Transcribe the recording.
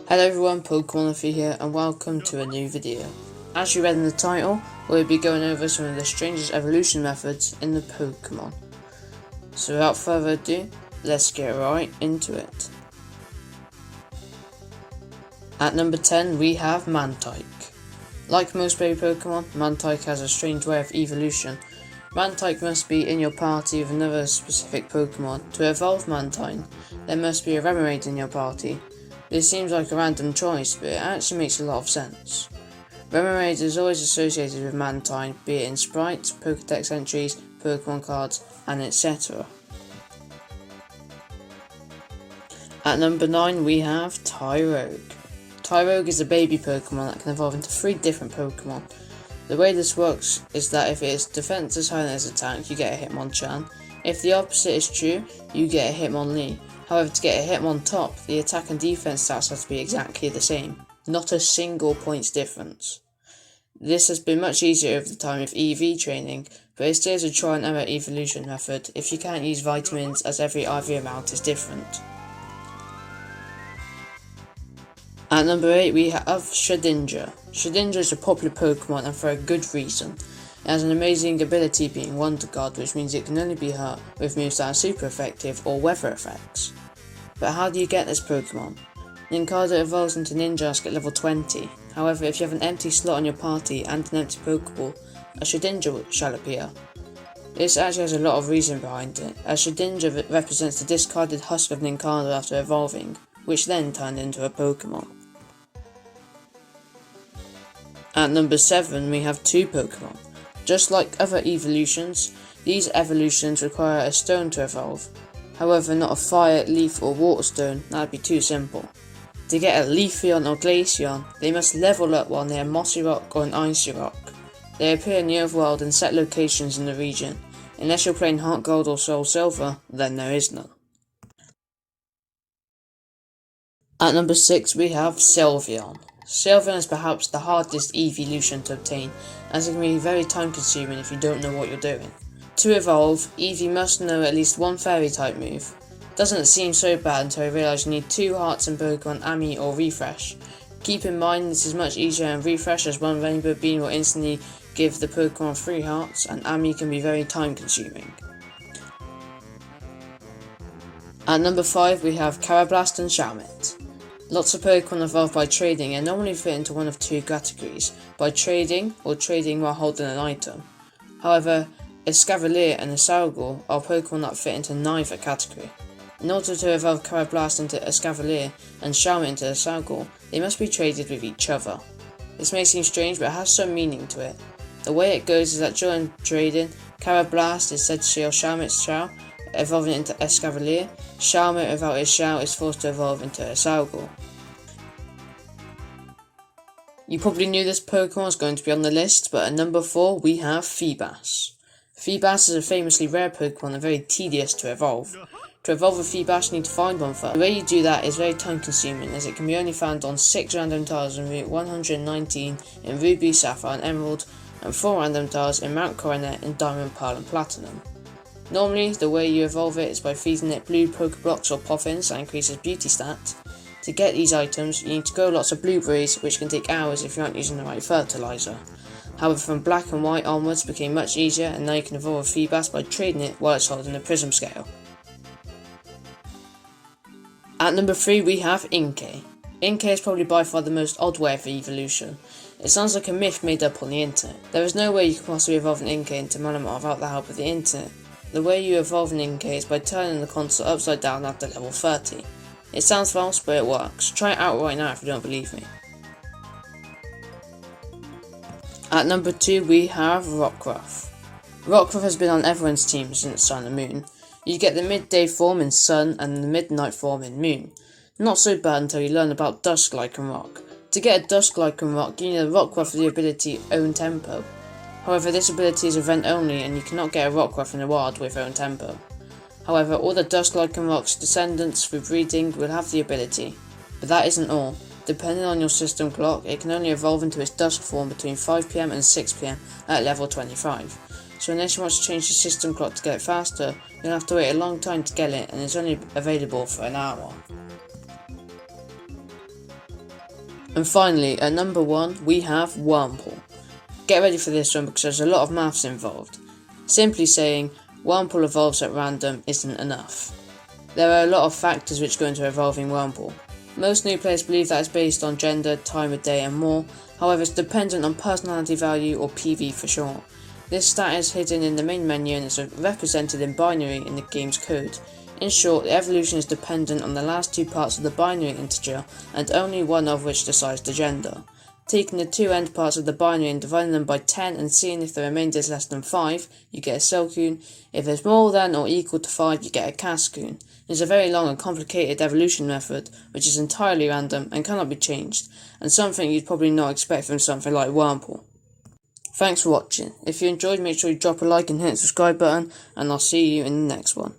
Hello everyone, Pokemon here and welcome to a new video. As you read in the title, we'll be going over some of the strangest evolution methods in the Pokemon. So without further ado, let's get right into it. At number 10 we have Mantike. Like most baby Pokemon, Mantike has a strange way of evolution. Mantike must be in your party with another specific Pokemon. To evolve Mantine, there must be a Remoraid in your party. This seems like a random choice, but it actually makes a lot of sense. Remoraid is always associated with Mantine, be it in sprites, Pokédex entries, Pokemon cards, and etc. At number 9 we have Tyrogue. Tyrogue is a baby Pokemon that can evolve into 3 different Pokemon. The way this works is that if its defense is higher than its attack, you get a Hitmonchan. If the opposite is true, you get a Hitmonlee. However, to get a Hitmontop, the attack and defense stats have to be exactly the same, not a single points difference. This has been much easier over the time with EV training, but it still is a try and error evolution method if you can't use vitamins, as every IV amount is different. At number 8 we have Shedinja. Shedinja is a popular Pokemon and for a good reason. It has an amazing ability being Wonder Guard, which means it can only be hurt with moves that are super effective or weather effects. But how do you get this Pokemon? Nincada evolves into Ninjask at level 20, however if you have an empty slot on your party and an empty Pokeball, a Shedinja shall appear. This actually has a lot of reason behind it, as Shedinja represents the discarded husk of Nincada after evolving, which then turned into a Pokemon. At number 7 we have 2 Pokemon. Just like other evolutions, these evolutions require a stone to evolve. However, not a fire, leaf or water stone, that would be too simple. To get a Leafeon or Glaceon, they must level up while near a mossy rock or an icy rock. They appear in the overworld in set locations in the region. Unless you're playing Heart Gold or Soul Silver, then there is none. At number 6 we have Sylveon. Sylveon is perhaps the hardest evolution to obtain, as it can be very time consuming if you don't know what you're doing. To evolve, Eevee must know at least one fairy type move. Doesn't seem so bad until you realise you need 2 hearts in Pokemon Ami or Refresh. Keep in mind this is much easier in Refresh, as one Rainbow Beam will instantly give the Pokemon 3 hearts, and Ami can be very time consuming. At number 5 we have Carablast and Shelmet. Lots of Pokemon evolve by trading and normally fit into one of 2 categories, by trading or trading while holding an item. However, Escavalier and Escargot are Pokemon that fit into neither category. In order to evolve Carablast into Escavalier and Shelmet into Escargot, they must be traded with each other. This may seem strange, but it has some meaning to it. The way it goes is that during trading, Carablast is said to steal Shelmet's shell, evolving into Escavalier. Shelmet without his shell is forced to evolve into Escargot. You probably knew this Pokemon was going to be on the list, but at number 4 we have Feebas. Feebas is a famously rare Pokemon and very tedious to evolve. To evolve a Feebas you need to find one first. The way you do that is very time consuming, as it can be only found on 6 random tiles in Route 119 in Ruby, Sapphire and Emerald, and 4 random tiles in Mount Coronet in Diamond, Pearl and Platinum. Normally, the way you evolve it is by feeding it blue Pokeblocks or Poffins that increases beauty stats. To get these items, you need to grow lots of blueberries, which can take hours if you aren't using the right fertilizer. However, from Black and White onwards it became much easier, and now you can evolve a Feebas by trading it while it's holding the Prism Scale. At number 3 we have Inkay. Inkay is probably by far the most odd way of evolution. It sounds like a myth made up on the internet. There is no way you could possibly evolve an Inkay into Malamar without the help of the internet. The way you evolve an Inkay is by turning the console upside down after level 30. It sounds false, but it works. Try it out right now if you don't believe me. At number 2 we have Rockruff. Rockruff has been on everyone's team since Sun and Moon. You get the midday form in Sun and the midnight form in Moon. Not so bad until you learn about Dusk-Lycan Rock. To get a Dusk-Lycan Rock, you need a Rockruff with the ability Own Tempo. However, this ability is event only and you cannot get a Rockruff in the wild with Own Tempo. However, all the Dusk-Lycan Rock's descendants through breeding will have the ability. But that isn't all. Depending on your system clock, it can only evolve into its Dusk form between 5 PM and 6 PM at level 25. So unless you want to change the system clock to get it faster, you'll have to wait a long time to get it, and it's only available for an hour. And finally, at number 1, we have wormhole. Get ready for this one because there's a lot of maths involved. Simply saying wormhole evolves at random isn't enough. There are a lot of factors which go into evolving wormhole. Most new players believe that it's based on gender, time of day and more, however it's dependent on personality value or PV for short. This stat is hidden in the main menu and is represented in binary in the game's code. In short, the evolution is dependent on the last two parts of the binary integer and only one of which decides the gender. Taking the two end parts of the binary and dividing them by 10 and seeing if the remainder is less than 5, you get a Selcoon. If it's more than or equal to 5, you get a Cascoon. It's a very long and complicated evolution method, which is entirely random and cannot be changed, and something you'd probably not expect from something like wormhole. Thanks for watching. If you enjoyed, make sure you drop a like and hit the subscribe button, and I'll see you in the next one.